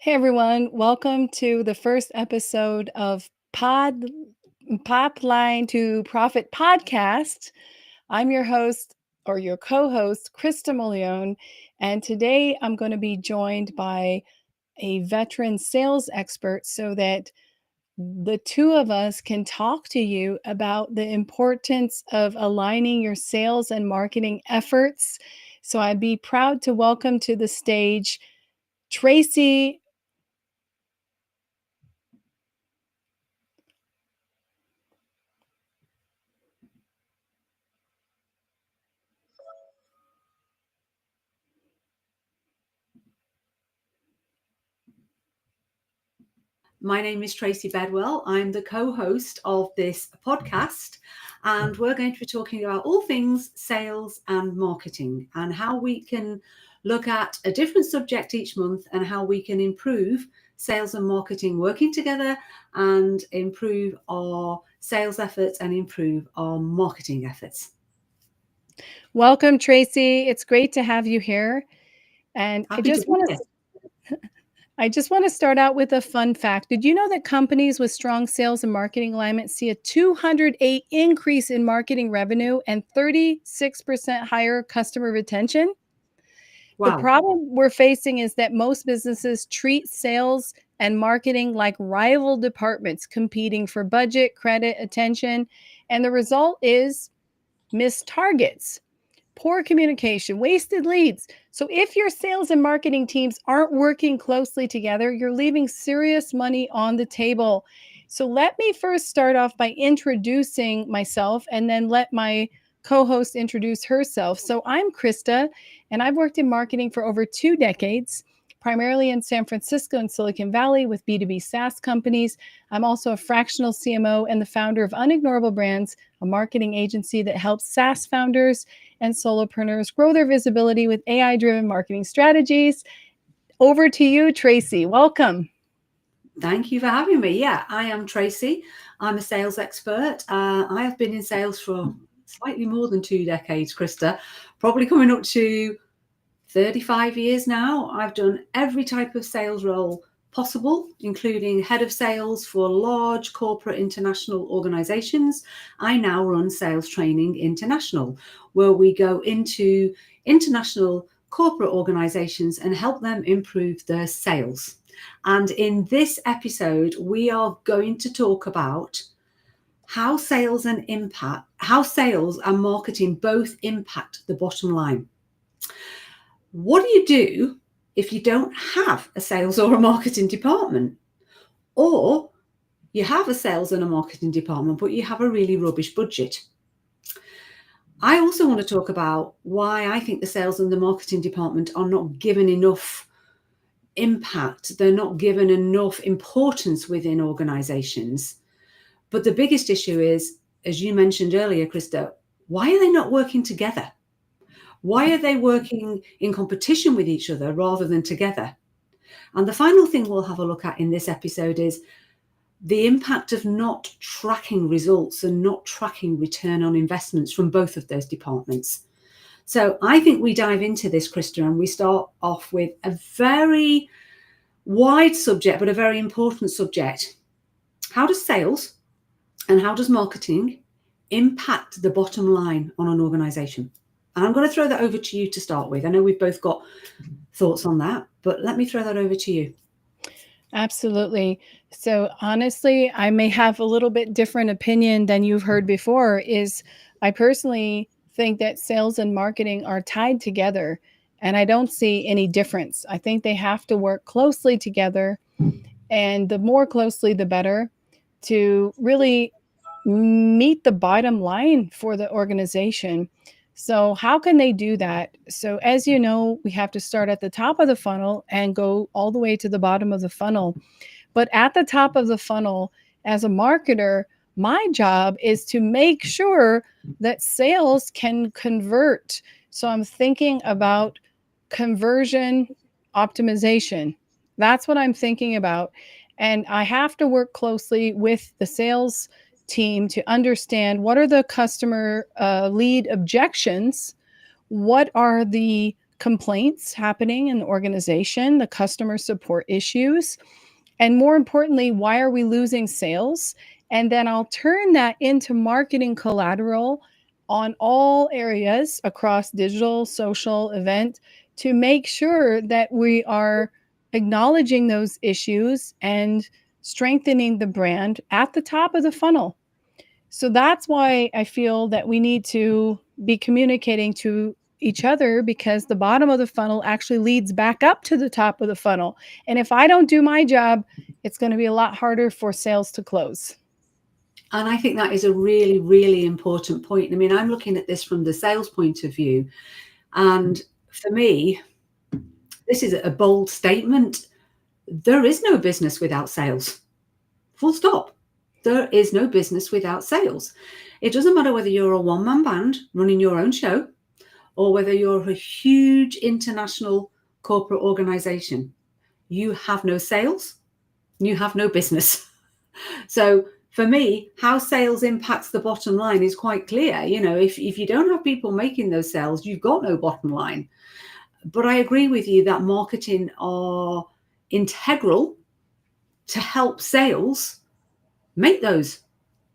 Hey everyone, welcome to the first episode of Pipeline to Profit podcast. I'm your host or your co-host, Krista Mollion, and today I'm going to be joined by a veteran sales expert so that the two of us can talk to you about the importance of aligning your sales and marketing efforts. So I'd be proud to welcome to the stage Tracy. My name is Tracy Bedwell. I'm the co-host of this podcast, and we're going to be talking about all things sales and marketing and how we can look at a different subject each month and how we can improve sales and marketing working together and improve our sales efforts and improve our marketing efforts. Welcome, Tracy. It's great to have you here. And Happy to be here. I just want to start out with a fun fact. Did you know that companies with strong sales and marketing alignment see a 208 increase in marketing revenue and 36% higher customer retention? The Wow. problem we're facing is that most businesses treat sales and marketing like rival departments competing for budget, credit, attention, and the result is missed targets, poor communication, wasted leads. So if your sales and marketing teams aren't working closely together, you're leaving serious money on the table. So let me first start off by introducing myself and then let my co-host introduce herself. So I'm Krista, and I've worked in marketing for over 2 decades, primarily in San Francisco and Silicon Valley with B2B SaaS companies. I'm also a fractional CMO and the founder of Unignorable Brands, a marketing agency that helps SaaS founders and solopreneurs grow their visibility with AI-driven marketing strategies. Over to you, Tracy. Welcome. Thank you for having me. Yeah, I am Tracy. I'm a sales expert. I have been in sales for slightly more than 2 decades, Krista, probably coming up to 35 years now. I've done every type of sales role possible, including head of sales for large corporate international organizations. I now run Sales Training International, where we go into international corporate organizations and help them improve their sales. And in this episode, we are going to talk about how sales and marketing both impact the bottom line. What do you do if you don't have a sales or a marketing department? Or you have a sales and a marketing department, but you have a really rubbish budget? I also want to talk about why I think the sales and the marketing department are not given enough impact. They're not given enough importance within organizations. But the biggest issue is, as you mentioned earlier, Krista, why are they not working together? Why are they working in competition with each other rather than together? And the final thing we'll have a look at in this episode is the impact of not tracking results and not tracking return on investments from both of those departments. So I think we dive into this, Krista, and we start off with a very wide subject, but a very important subject. How does sales and how does marketing impact the bottom line on an organization? And I'm going to throw that over to you to start with. I know we've both got thoughts on that, but let me throw that over to you. Absolutely. So honestly, I may have a little bit different opinion than you've heard before. Is I personally think that sales and marketing are tied together, and I don't see any difference. I think they have to work closely together, and the more closely, the better, to really meet the bottom line for the organization. So, how can they do that? So, as you know, we have to start at the top of the funnel and go all the way to the bottom of the funnel. But at the top of the funnel, as a marketer, my job is to make sure that sales can convert. So, I'm thinking about conversion optimization. That's what I'm thinking about. And I have to work closely with the sales team to understand what are the customer lead objections, what are the complaints happening in the organization, the customer support issues, and more importantly, why are we losing sales? And then I'll turn that into marketing collateral on all areas across digital, social, event to make sure that we are acknowledging those issues and strengthening the brand at the top of the funnel. So that's why I feel that we need to be communicating to each other, because the bottom of the funnel actually leads back up to the top of the funnel. And if I don't do my job, it's going to be a lot harder for sales to close. And I think that is a really, really important point. I mean, I'm looking at this from the sales point of view. And for me, this is a bold statement. There is no business without sales. Full stop. There is no business without sales. It doesn't matter whether you're a one-man band running your own show or whether you're a huge international corporate organization. You have no sales, you have no business. So for me, how sales impacts the bottom line is quite clear. You know, if you don't have people making those sales, you've got no bottom line. But I agree with you that marketing are integral to help sales make those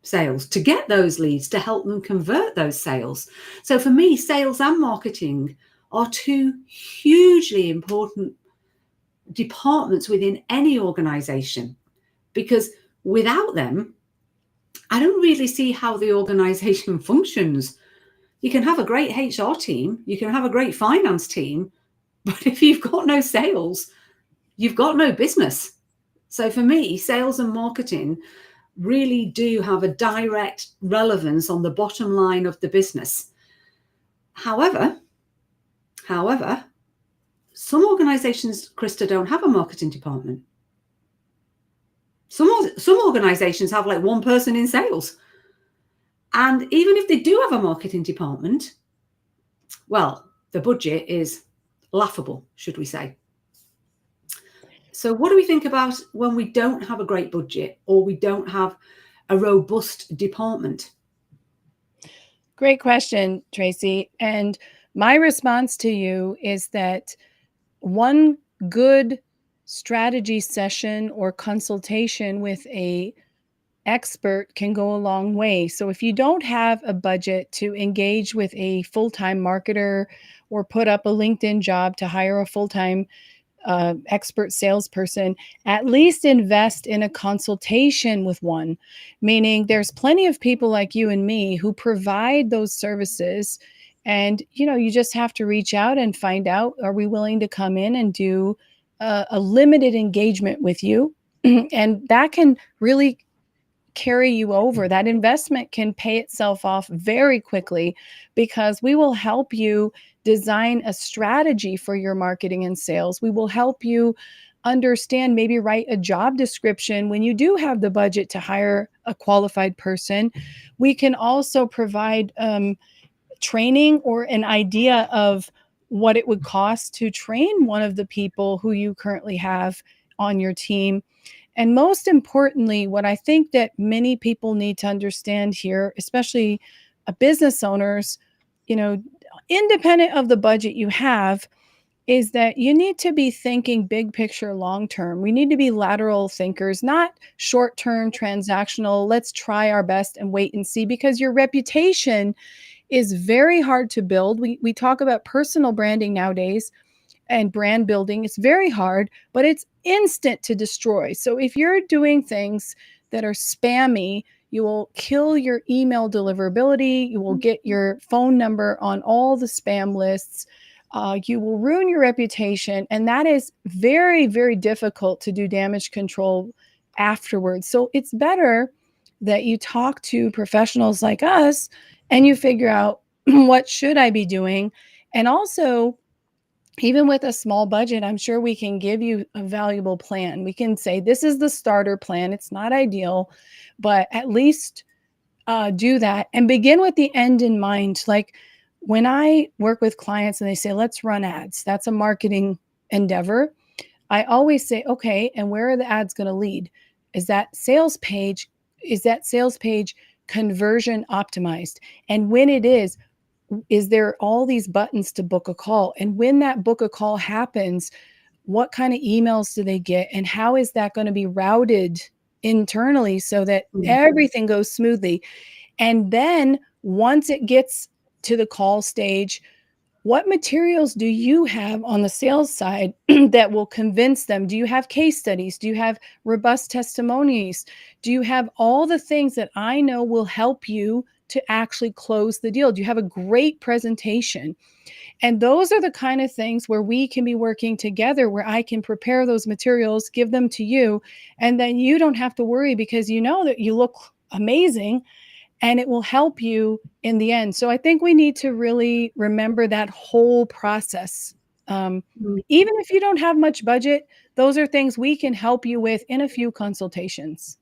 sales, to get those leads, to help them convert those sales. So for me, sales and marketing are two hugely important departments within any organization, because without them, I don't really see how the organization functions. You can have a great HR team, you can have a great finance team, but if you've got no sales, you've got no business. So for me, sales and marketing really do have a direct relevance on the bottom line of the business. However, some organizations, Krista, don't have a marketing department. Some organizations have like one person in sales. And even if they do have a marketing department, well, the budget is laughable, should we say. So what do we think about when we don't have a great budget or we don't have a robust department? Great question, Tracy. And my response to you is that one good strategy session or consultation with a expert can go a long way. So if you don't have a budget to engage with a full-time marketer or put up a LinkedIn job to hire a full-time expert salesperson, at least invest in a consultation with one. Meaning there's plenty of people like you and me who provide those services. And, you know, you just have to reach out and find out, are we willing to come in and do a limited engagement with you? And that can really carry you over. That investment can pay itself off very quickly, because we will help you design a strategy for your marketing and sales. We will help you understand, maybe write a job description when you do have the budget to hire a qualified person. We can also provide training or an idea of what it would cost to train one of the people who you currently have on your team. And most importantly, what I think that many people need to understand here, especially business owners, you know, independent of the budget you have, is that you need to be thinking big picture, long term. We need to be lateral thinkers, not short term, transactional. Let's try our best and wait and see, because your reputation is very hard to build. We talk about personal branding nowadays and brand building. It's very hard, but it's instant to destroy. So if you're doing things that are spammy, you will kill your email deliverability. You will get your phone number on all the spam lists. You will ruin your reputation. And that is very, very difficult to do damage control afterwards. So it's better that you talk to professionals like us and you figure out what should I be doing. And also, even with a small budget, I'm sure we can give you a valuable plan. We can say, this is the starter plan. It's not ideal, but at least do that and begin with the end in mind. Like when I work with clients and they say, let's run ads, that's a marketing endeavor. I always say, okay, and where are the ads going to lead? Is that sales page conversion optimized? And when it is, is there all these buttons to book a call? And when that book a call happens, what kind of emails do they get? And how is that going to be routed internally so that Mm. everything goes smoothly? And then once it gets to the call stage, what materials do you have on the sales side that will convince them? Do you have case studies? Do you have robust testimonies? Do you have all the things that I know will help you to actually close the deal? Do you have a great presentation? And those are the kind of things where we can be working together, where I can prepare those materials, give them to you, and then you don't have to worry because you know that you look amazing and it will help you in the end. So I think we need to really remember that whole process. Um, Mm. Even if you don't have much budget, those are things we can help you with in a few consultations.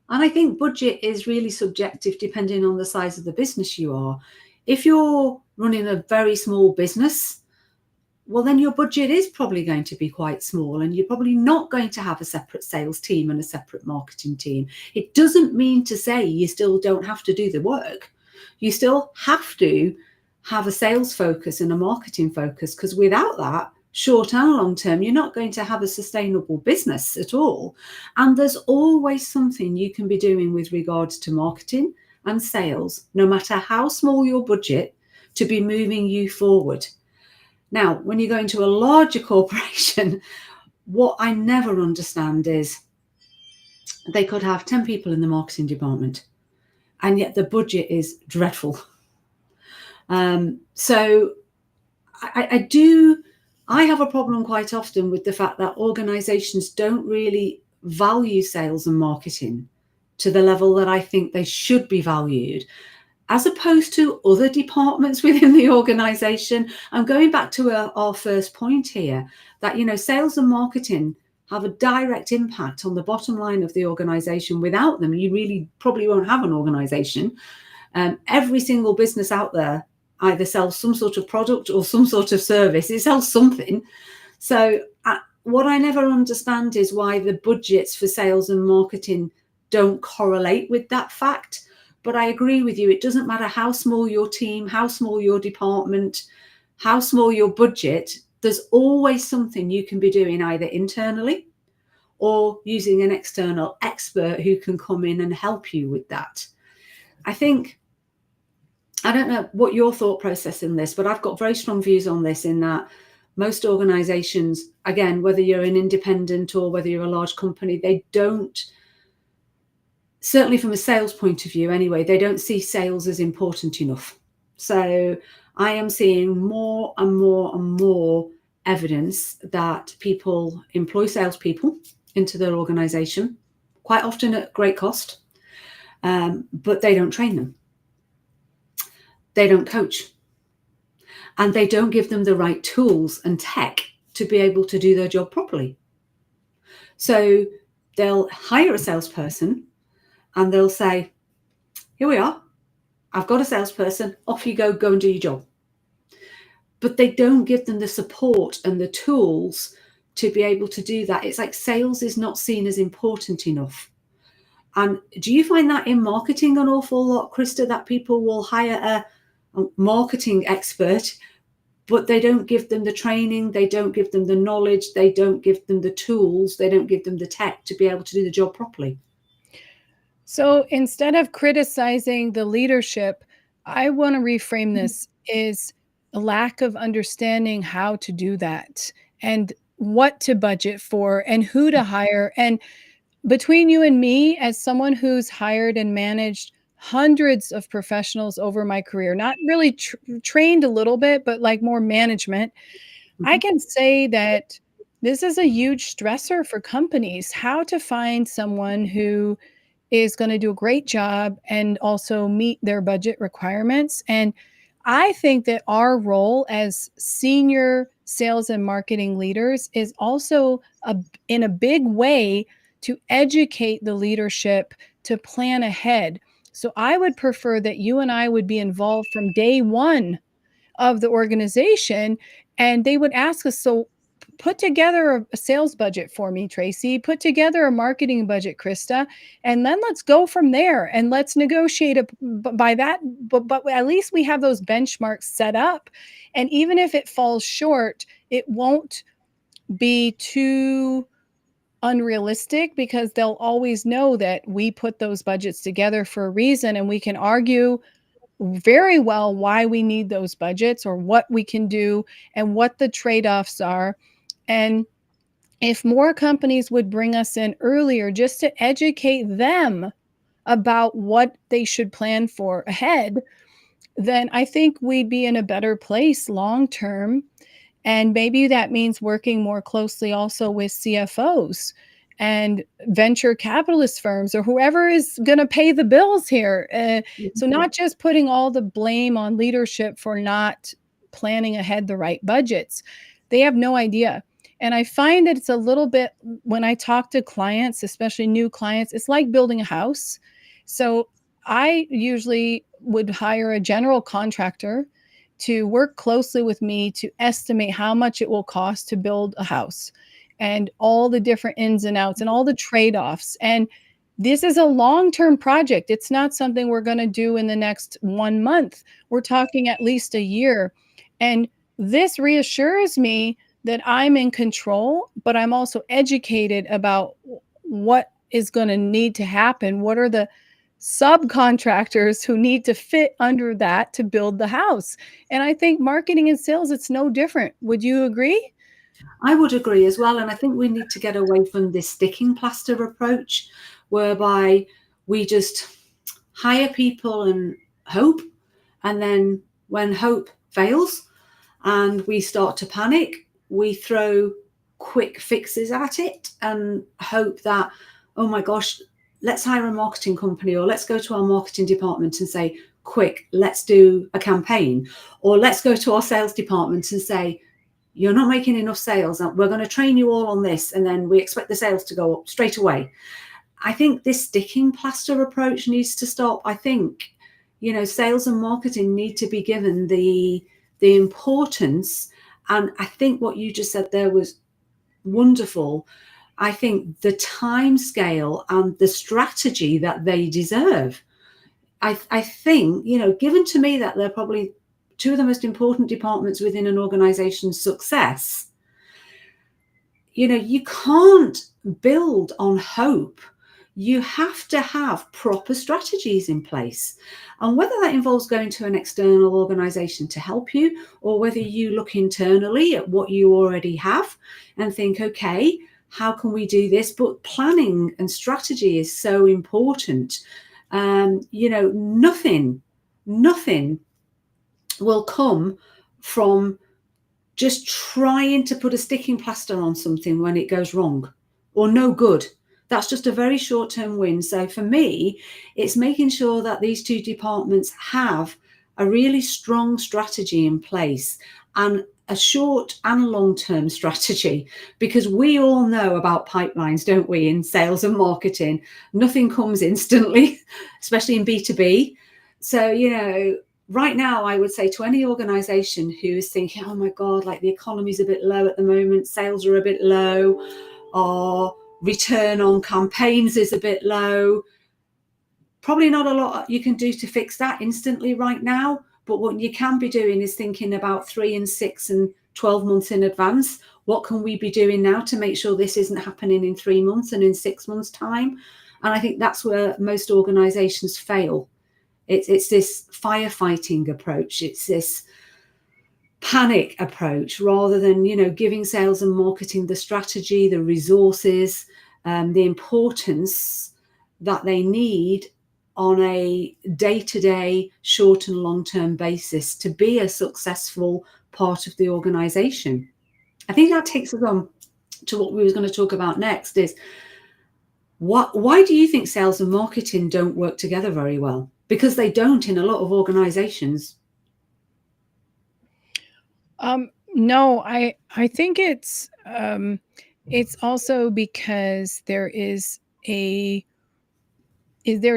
And I think budget is really subjective depending on the size of the business you are. If you're running a very small business, well, then your budget is probably going to be quite small, and you're probably not going to have a separate sales team and a separate marketing team. It doesn't mean to say you still don't have to do the work. You still have to have a sales focus and a marketing focus, because without that, short and long term, you're not going to have a sustainable business at all. And there's always something you can be doing with regards to marketing and sales, no matter how small your budget, to be moving you forward. Now, when you go into a larger corporation, what I never understand is they could have 10 people in the marketing department, and yet the budget is dreadful. So I have a problem quite often with the fact that organizations don't really value sales and marketing to the level that I think they should be valued, as opposed to other departments within the organization. I'm going back to our first point here, that, sales and marketing have a direct impact on the bottom line of the organization. Without them, you really probably won't have an organization. Every single business out there either sells some sort of product or some sort of service. It sells something. So what I never understand is why the budgets for sales and marketing don't correlate with that fact. But I agree with you. It doesn't matter how small your team, how small your department, how small your budget, there's always something you can be doing either internally or using an external expert who can come in and help you with that. I don't know what your thought process in this, but I've got very strong views on this, in that most organizations, again, whether you're an independent or whether you're a large company, they don't, certainly from a sales point of view anyway, they don't see sales as important enough. So I am seeing more and more and more evidence that people employ salespeople into their organization, quite often at great cost, but they don't train them. They don't coach, and they don't give them the right tools and tech to be able to do their job properly. So they'll hire a salesperson and they'll say, here we are, I've got a salesperson, off you go and do your job. But they don't give them the support and the tools to be able to do that. It's like sales is not seen as important enough. And do you find that in marketing an awful lot, Krista, that people will hire a marketing expert, but they don't give them the training, they don't give them the knowledge, they don't give them the tools, they don't give them the tech to be able to do the job properly? So instead of criticizing the leadership, I want to reframe this is a lack of understanding how to do that and what to budget for and who to hire. And between you and me, as someone who's hired and managed hundreds of professionals over my career, not really trained a little bit, but like more management, I Mhm. can say that this is a huge stressor for companies, how to find someone who is going to do a great job and also meet their budget requirements. And I think that our role as senior sales and marketing leaders is also in a big way to educate the leadership to plan ahead. So I would prefer that you and I would be involved from day one of the organization, and they would ask us, so put together a sales budget for me, Tracy. Put together a marketing budget, Krista, and then let's go from there and let's negotiate by that. But at least we have those benchmarks set up. And even if it falls short, it won't be too unrealistic because they'll always know that we put those budgets together for a reason, and we can argue very well why we need those budgets or what we can do and what the trade-offs are. And if more companies would bring us in earlier just to educate them about what they should plan for ahead, then I think we'd be in a better place long term. And maybe that means working more closely also with CFOs and venture capitalist firms or whoever is going to pay the bills here. So, not just putting all the blame on leadership for not planning ahead the right budgets. They have no idea. And I find that it's a little bit, when I talk to clients, especially new clients, it's like building a house. So, I usually would hire a general contractor to work closely with me to estimate how much it will cost to build a house and all the different ins and outs and all the trade-offs. And this is a long-term project. It's not something we're going to do in the next 1 month. We're talking at least a year. And this reassures me that I'm in control, but I'm also educated about what is going to need to happen. What are the subcontractors who need to fit under that to build the house? And I think marketing and sales, it's no different. Would you agree? I would agree as well. And I think we need to get away from this sticking plaster approach whereby we just hire people and hope. And then when hope fails and we start to panic, we throw quick fixes at it and hope that, oh my gosh, let's hire a marketing company, or let's go to our marketing department and say, quick, let's do a campaign. Or let's go to our sales department and say, you're not making enough sales. We're going to train you all on this. And then we expect the sales to go up straight away. I think this sticking plaster approach needs to stop. I think, sales and marketing need to be given the importance. And I think what you just said there was wonderful. I think the time scale and the strategy that they deserve. I think, given to me that they're probably two of the most important departments within an organization's success, you can't build on hope. You have to have proper strategies in place. And whether that involves going to an external organization to help you, or whether you look internally at what you already have and think, okay, how can we do this? But planning and strategy is so important. Nothing will come from just trying to put a sticking plaster on something when it goes wrong or no good. That's just a very short-term win. So for me, it's making sure that these two departments have a really strong strategy in place, and a short and long-term strategy, because we all know about pipelines, don't we, in sales and marketing? Nothing comes instantly, especially in B2B. So, right now, I would say to any organization who is thinking, oh my God, like the economy's a bit low at the moment, sales are a bit low, or return on campaigns is a bit low, probably not a lot you can do to fix that instantly right now. But what you can be doing is thinking about 3 and 6 and 12 months in advance. What can we be doing now to make sure this isn't happening in 3 months and in 6 months' time? And I think that's where most organizations fail. It's this firefighting approach. It's this panic approach rather than, giving sales and marketing the strategy, the resources, the importance that they need on a day-to-day, short and long-term basis to be a successful part of the organization. I think that takes us on to what we were going to talk about next, is why do you think sales and marketing don't work together very well? Because they don't in a lot of organizations. No, I think it's also because there's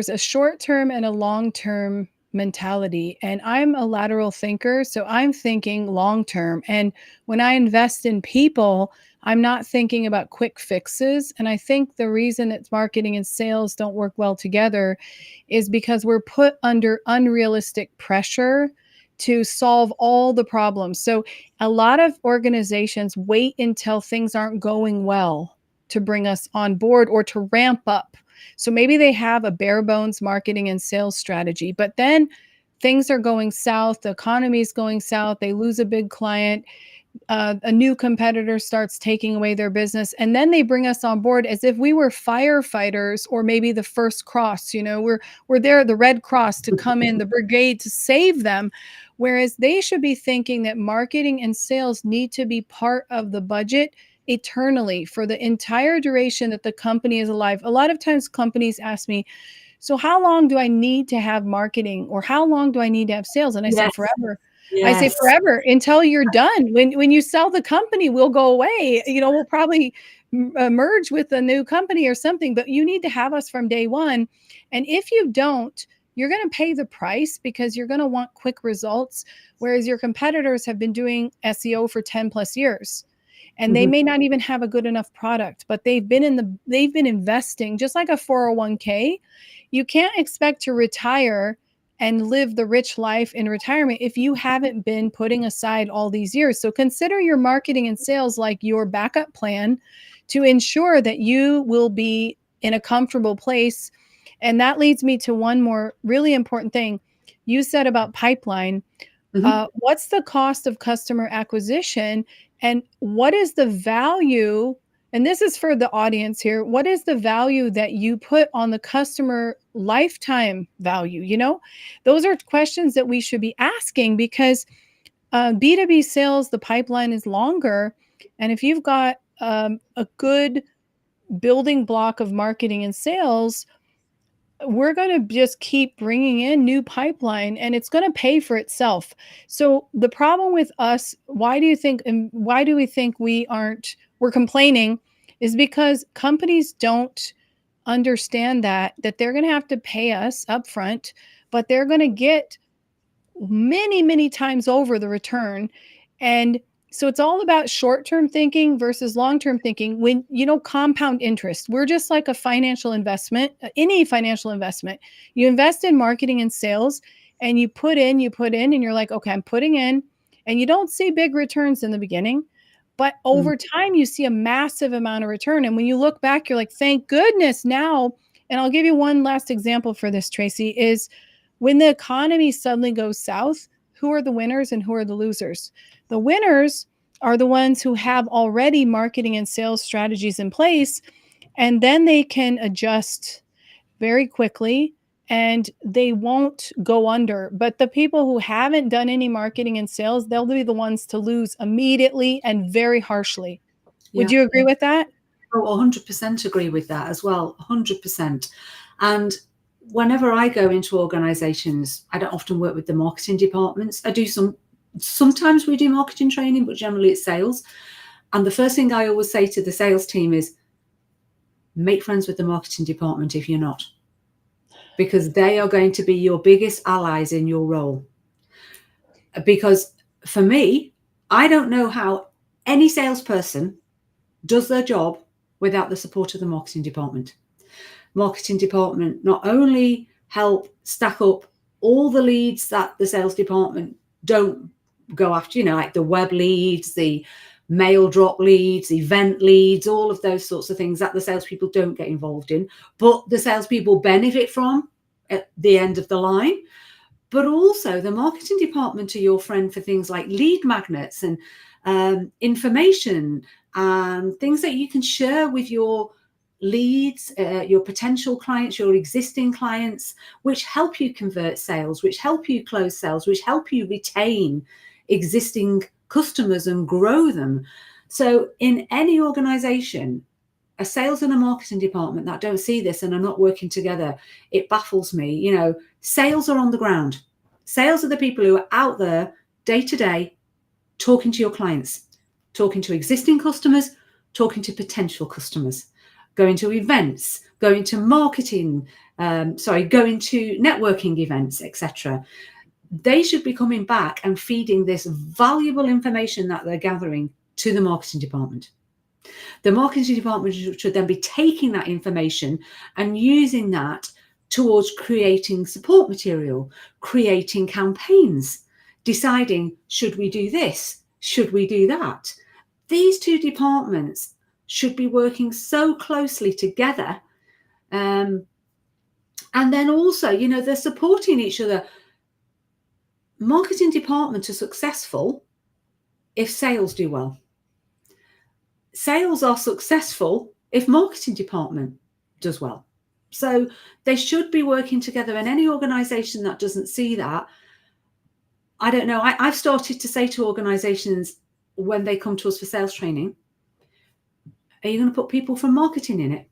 a short term and a long term mentality, and I'm a lateral thinker, so I'm thinking long term. And when I invest in people, I'm not thinking about quick fixes. And I think the reason that marketing and sales don't work well together is because we're put under unrealistic pressure to solve all the problems. So a lot of organizations wait until things aren't going well to bring us on board or to ramp up. So maybe they have a bare bones marketing and sales strategy, but then things are going south, the economy is going south, they lose a big client, a new competitor starts taking away their business, and then they bring us on board as if we were firefighters or maybe the first cross. We're there, the Red Cross, to come in, the brigade to save them, whereas they should be thinking that marketing and sales need to be part of the budget eternally for the entire duration that the company is alive. A lot of times companies ask me, so how long do I need to have marketing, or how long do I need to have sales? And I say Yes. forever. I say Yes. forever until you're done. When you sell the company, we'll go away. We'll probably merge with a new company or something, but you need to have us from day one. And if you don't, you're going to pay the price because you're going to want quick results, whereas your competitors have been doing SEO for 10 plus years. And they Mhm. may not even have a good enough product, but they've been investing just like a 401k. You can't expect to retire and live the rich life in retirement if you haven't been putting aside all these years. So consider your marketing and sales like your backup plan to ensure that you will be in a comfortable place. And that leads me to one more really important thing. You said about pipeline. Mhm. What's the cost of customer acquisition, and what is the value? And this is for the audience here. What is the value that you put on the customer lifetime value? Those are questions that we should be asking because B2B sales, the pipeline is longer. And if you've got a good building block of marketing and sales, we're going to just keep bringing in new pipeline and it's going to pay for itself. So the problem with us, why do you think, and why do we think we're complaining, is because companies don't understand that they're going to have to pay us upfront, but they're going to get many, many times over the return. And so it's all about short-term thinking versus long-term thinking. When compound interest, we're just like a financial investment, any financial investment. You invest in marketing and sales and you put in, and you're like, okay, I'm putting in, and you don't see big returns in the beginning, but Mm. over time you see a massive amount of return. And when you look back, you're like, thank goodness now. And I'll give you one last example for this, Tracy, is when the economy suddenly goes south, who are the winners and who are the losers? The winners are the ones who have already marketing and sales strategies in place, and then they can adjust very quickly and they won't go under. But the people who haven't done any marketing and sales, they'll be the ones to lose immediately and very harshly. Would Yeah. you agree with that? Oh, 100% agree with that as well. 100%. And whenever I go into organizations, I don't often work with the marketing departments. I do sometimes we do marketing training, but generally it's sales. And the first thing I always say to the sales team is make friends with the marketing department if you're not, because they are going to be your biggest allies in your role. Because for me, I don't know how any salesperson does their job without the support of the marketing department. Marketing department not only help stack up all the leads that the sales department don't go after, like the web leads, the mail drop leads, event leads, all of those sorts of things that the salespeople don't get involved in, but the salespeople benefit from at the end of the line. But also the marketing department are your friend for things like lead magnets and information and things that you can share with your leads, your potential clients, your existing clients, which help you convert sales, which help you close sales, which help you retain existing customers and grow them. So in any organization, a sales and a marketing department that don't see this and are not working together, it baffles me. Sales are on the ground. Sales are the people who are out there day to day talking to your clients, talking to existing customers, talking to potential customers. going to events, going to marketing, going to networking events, etc. They should be coming back and feeding this valuable information that they're gathering to the marketing department. The marketing department should then be taking that information and using that towards creating support material, creating campaigns, deciding, should we do this? Should we do that? These two departments should be working so closely together. And then also, they're supporting each other. Marketing departments are successful if sales do well. Sales are successful if marketing department does well. So they should be working together, and any organization that doesn't see that, I don't know. I've started to say to organizations when they come to us for sales training, are you going to put people from marketing in it?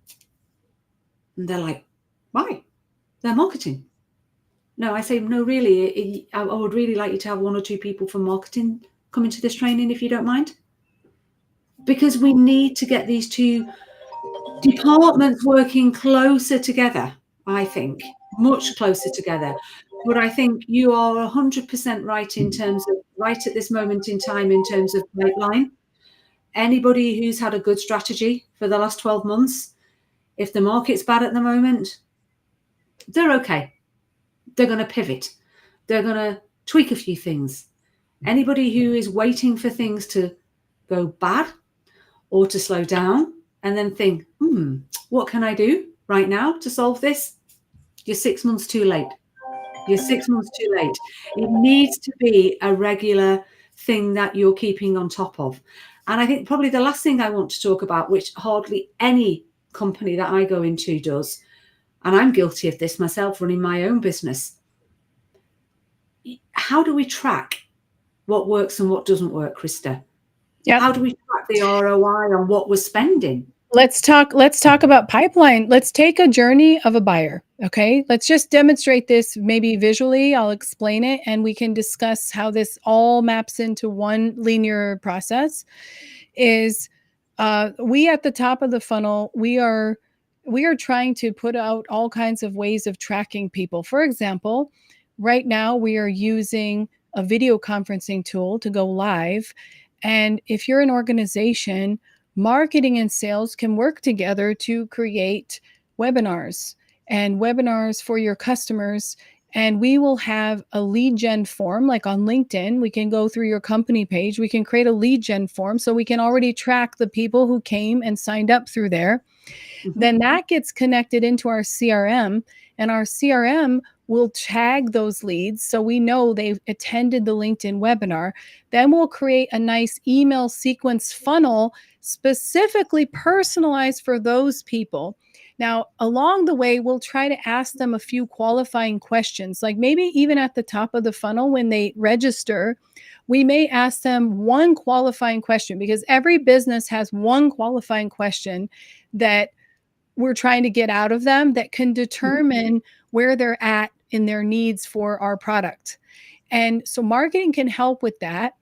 And they're like, why? They're marketing. No, I say, no, really, I would really like you to have one or two people from marketing come into this training if you don't mind. Because we need to get these two departments working closer together, I think, much closer together. But I think you are 100% right in terms of, right at this moment in time, in terms of pipeline. Anybody who's had a good strategy for the last 12 months, if the market's bad at the moment, they're okay. They're going to pivot. They're going to tweak a few things. Anybody who is waiting for things to go bad or to slow down and then think, what can I do right now to solve this? You're 6 months too late. You're 6 months too late. It needs to be a regular thing that you're keeping on top of. And I think probably the last thing I want to talk about, which hardly any company that I go into does, and I'm guilty of this myself running my own business. How do we track what works and what doesn't work, Krista? Yep. How do we track the ROI on what we're spending? Let's talk about pipeline. Let's take a journey of a buyer. Okay. Let's just demonstrate this maybe visually. I'll explain it and we can discuss how this all maps into one linear process. Is we at the top of the funnel, we are trying to put out all kinds of ways of tracking people. For example, right now we are using a video conferencing tool to go live. And if you're an organization, marketing and sales can work together to create webinars for your customers. And we will have a lead gen form, like on LinkedIn. We can go through your company page. We can create a lead gen form so we can already track the people who came and signed up through there. Mm-hmm. Then that gets connected into our CRM, and our CRM will tag those leads so we know they've attended the LinkedIn webinar. Then we'll create a nice email sequence funnel specifically personalized for those people. Now, along the way, we'll try to ask them a few qualifying questions, like maybe even at the top of the funnel when they register, we may ask them one qualifying question, because every business has one qualifying question that we're trying to get out of them that can determine where they're at in their needs for our product. And so marketing can help with that,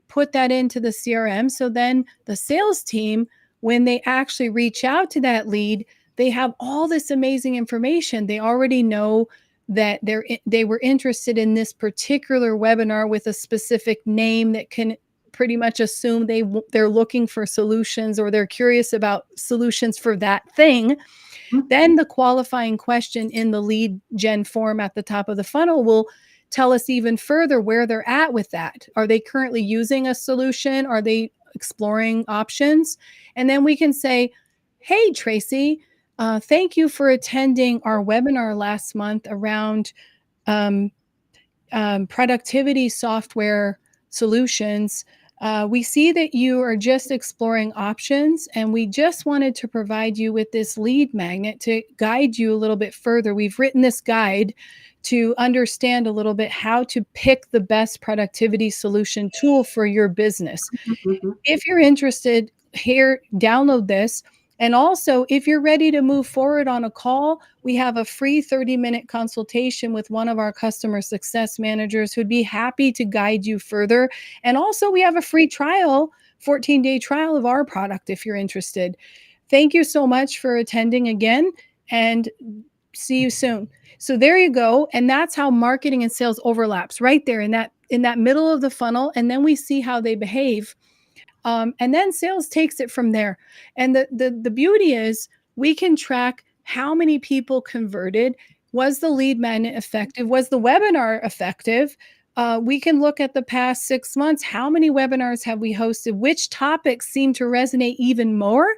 put that into the CRM. So then the sales team, when they actually reach out to that lead, they have all this amazing information. They already know that they were interested in this particular webinar with a specific name that can pretty much assume they're looking for solutions, or they're curious about solutions for that thing. Mm-hmm. Then the qualifying question in the lead gen form at the top of the funnel will tell us even further where they're at with that. Are they currently using a solution? Are they exploring options? And then we can say, hey, Tracy, thank you for attending our webinar last month around productivity software solutions. We see that you are just exploring options, and we just wanted to provide you with this lead magnet to guide you a little bit further. We've written this guide to understand a little bit how to pick the best productivity solution tool for your business. Mm-hmm. If you're interested, here, download this. And also, if you're ready to move forward on a call, we have a free 30-minute consultation with one of our customer success managers who'd be happy to guide you further. And also, we have a free trial, 14-day trial of our product if you're interested. Thank you so much for attending again, and see you soon. So there you go. And that's how marketing and sales overlaps right there in that middle of the funnel. And then we see how they behave. And then sales takes it from there. And the beauty is we can track how many people converted. Was the lead magnet effective? Was the webinar effective? We can look at the past 6 months. How many webinars have we hosted? Which topics seem to resonate even more?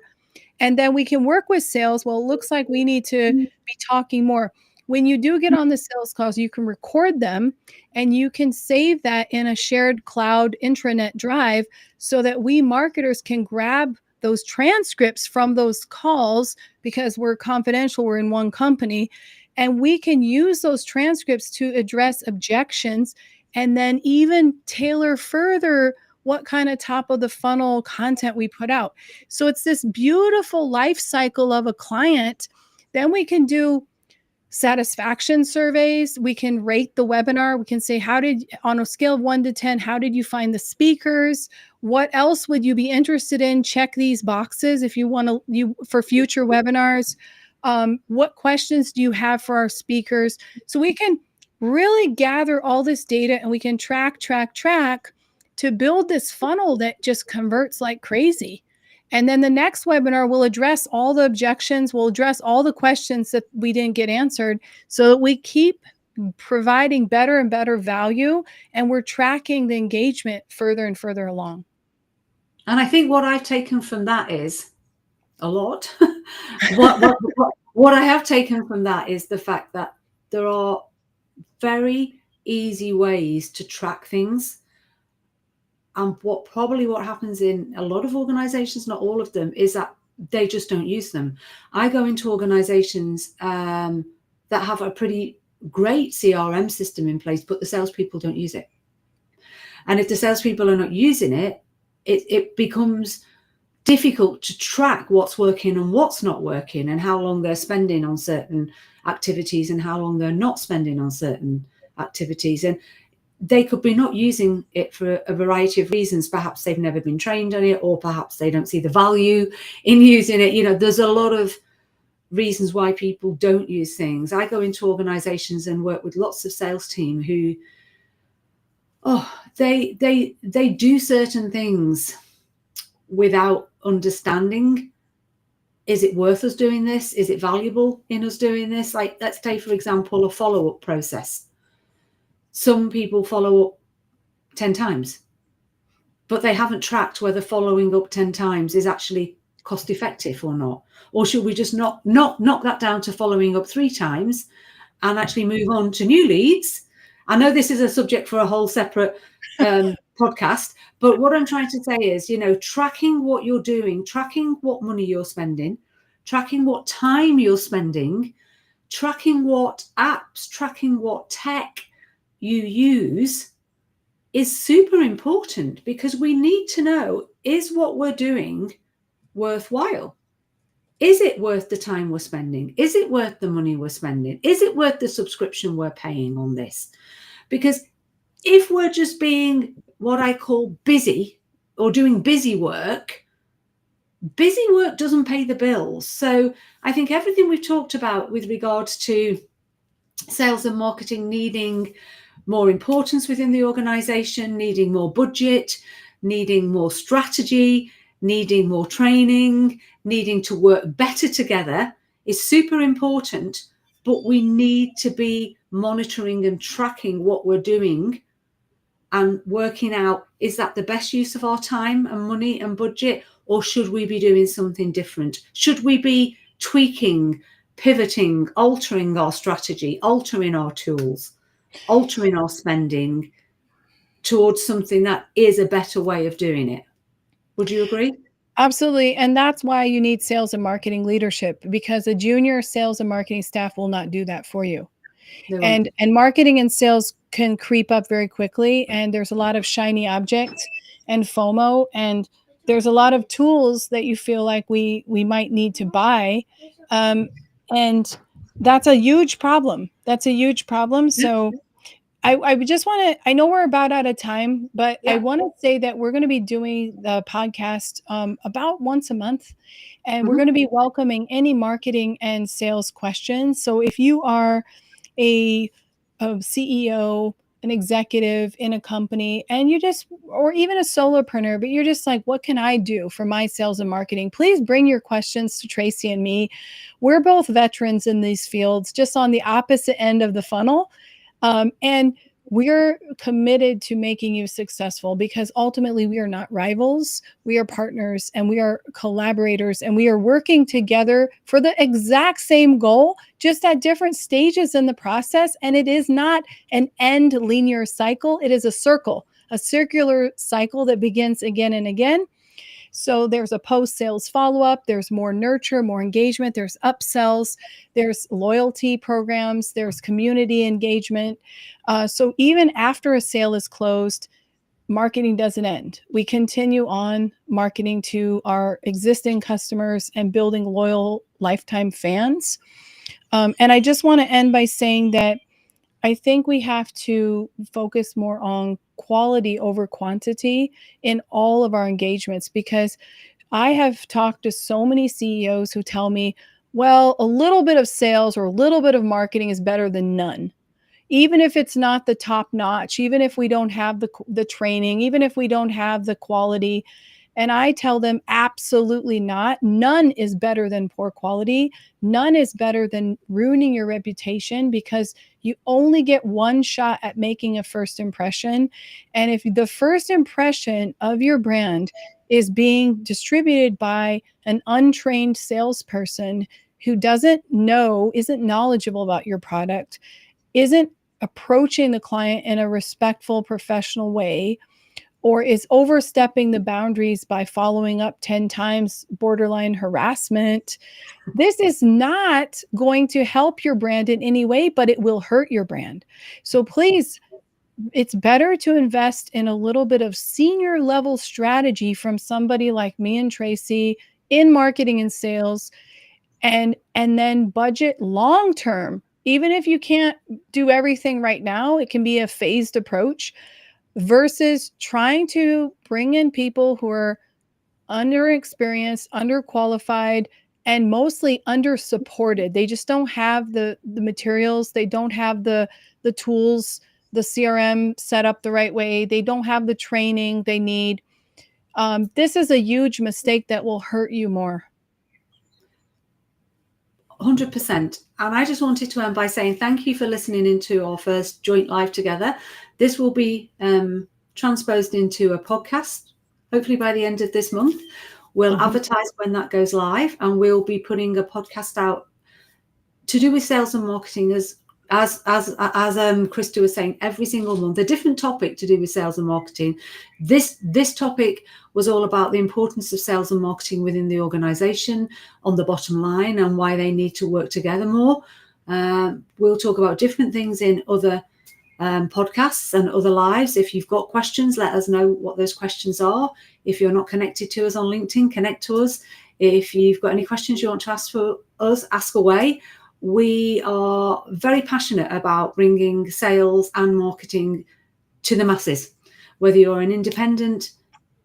And then we can work with sales. Well, it looks like we need to be talking more. When you do get on the sales calls, you can record them and you can save that in a shared cloud intranet drive so that we marketers can grab those transcripts from those calls because we're confidential, we're in one company, and we can use those transcripts to address objections and then even tailor further what kind of top of the funnel content we put out. So it's this beautiful life cycle of a client. Then we can do satisfaction surveys. We can rate the webinar. We can say, how did, on a scale of 1 to 10, how did you find the speakers? What else would you be interested in? Check these boxes if you want to, for future webinars. What questions do you have for our speakers? So we can really gather all this data and we can track to build this funnel that just converts like crazy. And then the next webinar will address all the objections, we'll address all the questions that we didn't get answered so that we keep providing better and better value and we're tracking the engagement further and further along. And I think what I've taken from that is a lot. what I have taken from that is the fact that there are very easy ways to track things. And what happens in a lot of organizations, not all of them, is that they just don't use them. I go into organizations that have a pretty great CRM system in place, but the salespeople don't use it. And if the salespeople are not using it, it becomes difficult to track what's working and what's not working and how long they're spending on certain activities and how long they're not spending on certain activities. And they could be not using it for a variety of reasons. Perhaps they've never been trained on it, or perhaps they don't see the value in using it. You know, there's a lot of reasons why people don't use things. I go into organizations and work with lots of sales team who, they do certain things without understanding. Is it worth us doing this? Is it valuable in us doing this? Like, let's take, for example, a follow-up process. Some people follow up 10 times, but they haven't tracked whether following up 10 times is actually cost effective or not. Or should we just not knock that down to following up 3 times and actually move on to new leads? I know this is a subject for a whole separate podcast, but what I'm trying to say is, you know, tracking what you're doing, tracking what money you're spending, tracking what time you're spending, tracking what apps, tracking what tech you use is super important, because we need to know, is what we're doing worthwhile? Is it worth the time we're spending? Is it worth the money we're spending? Is it worth the subscription we're paying on this? Because if we're just being what I call busy or doing busy work doesn't pay the bills. So I think everything we've talked about with regards to sales and marketing needing more importance within the organization, needing more budget, needing more strategy, needing more training, needing to work better together is super important. But we need to be monitoring and tracking what we're doing and working out, is that the best use of our time and money and budget, or should we be doing something different? Should we be tweaking, pivoting, altering our strategy, altering our tools, altering our spending towards something that is a better way of doing it? Would you agree? Absolutely. And that's why you need sales and marketing leadership, because a junior sales and marketing staff will not do that for you. And marketing and sales can creep up very quickly, and there's a lot of shiny objects and FOMO, and there's a lot of tools that you feel like we might need to buy, and that's a huge problem. So I just want to, I know we're about out of time, but I Yeah. want to say that we're going to be doing the podcast about once a month, and we're Mhm. going to be welcoming any marketing and sales questions. So if you are a, CEO, an executive in a company, and you just, or even a solopreneur, but you're just like, what can I do for my sales and marketing? Please bring your questions to Tracy and me. We're both veterans in these fields, just on the opposite end of the funnel. And we're committed to making you successful because ultimately we are not rivals. We are partners and we are collaborators and we are working together for the exact same goal, just at different stages in the process. And it is not an end linear cycle, it is a circle, a circular cycle that begins again and again. So there's a post sales follow up, there's more nurture, more engagement, there's upsells, there's loyalty programs, there's community engagement. So even after a sale is closed, marketing doesn't end. We continue on marketing to our existing customers and building loyal lifetime fans. And I just want to end by saying that I think we have to focus more on quality over quantity in all of our engagements, because I have talked to so many CEOs who tell me, well, a little bit of sales or a little bit of marketing is better than none. Even if it's not the top notch, even if we don't have the training, even if we don't have the quality. And I tell them, absolutely not. None is better than poor quality. None is better than ruining your reputation, because you only get one shot at making a first impression. And if the first impression of your brand is being distributed by an untrained salesperson who doesn't know, isn't knowledgeable about your product, isn't approaching the client in a respectful, professional way, or is overstepping the boundaries by following up 10 times, borderline harassment, this is not going to help your brand in any way, but it will hurt your brand. So please, it's better to invest in a little bit of senior level strategy from somebody like me and Tracy in marketing and sales, and then budget long term. Even if you can't do everything right now, it can be a phased approach versus trying to bring in people who are underexperienced, underqualified, and mostly undersupported. They just don't have the materials, they don't have the tools, the CRM set up the right way, they don't have the training they need. This is a huge mistake that will hurt you more. 100%. And I just wanted to end by saying thank you for listening into our first joint live together. This will be transposed into a podcast, hopefully by the end of this month. We'll advertise when that goes live, and we'll be putting a podcast out to do with sales and marketing as Krista was saying, every single month, a different topic to do with sales and marketing. This topic was all about the importance of sales and marketing within the organization on the bottom line and why they need to work together more. We'll talk about different things in other podcasts and other lives. If you've got questions, let us know what those questions are. If you're not connected to us on LinkedIn, connect to us. If you've got any questions you want to ask for us, ask away. We are very passionate about bringing sales and marketing to the masses, whether you're an independent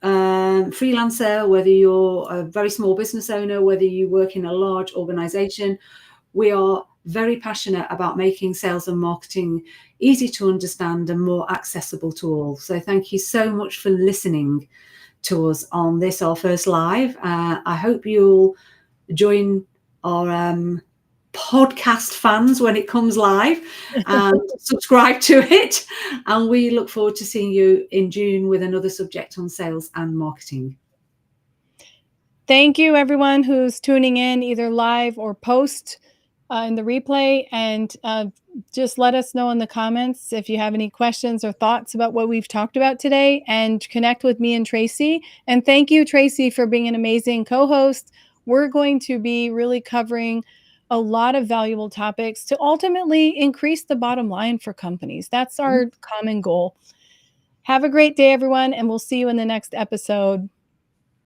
freelancer, whether you're a very small business owner, whether you work in a large organization. We are very passionate about making sales and marketing easy to understand and more accessible to all. So thank you so much for listening to us on this, our first live. I hope you'll join our podcast fans when it comes live and subscribe to it. And we look forward to seeing you in June with another subject on sales and marketing. Thank you, everyone who's tuning in either live or post in the replay. And just let us know in the comments if you have any questions or thoughts about what we've talked about today, and connect with me and Tracy. And thank you, Tracy, for being an amazing co-host. We're going to be really covering a lot of valuable topics to ultimately increase the bottom line for companies. That's our common goal. Have a great day, everyone, and we'll see you in the next episode.